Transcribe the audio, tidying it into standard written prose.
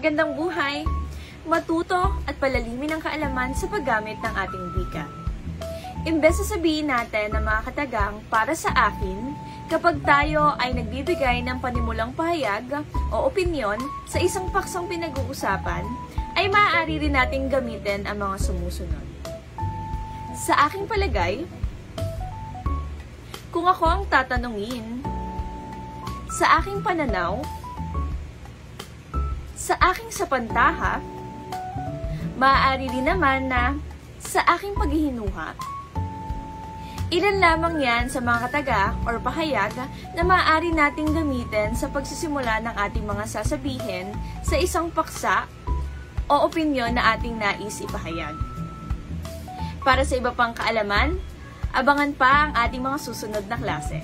Magandang buhay! Matuto at palalimin ang kaalaman sa paggamit ng ating wika. Imbes na sabihin natin na mga katagang para sa akin, kapag tayo ay nagbibigay ng panimulang pahayag o opinyon sa isang paksang pinag-uusapan, ay maaari rin nating gamitin ang mga sumusunod. Sa aking palagay, kung ako ang tatanungin, sa aking pananaw, sa aking sapantaha, maaari rin naman na sa aking paghihinuha. Ilan lamang yan sa mga kataga or pahayag na maaari nating gamitin sa pagsisimula ng ating mga sasabihin sa isang paksa o opinyon na ating nais ipahayag. Para sa iba pang kaalaman, abangan pa ang ating mga susunod na klase.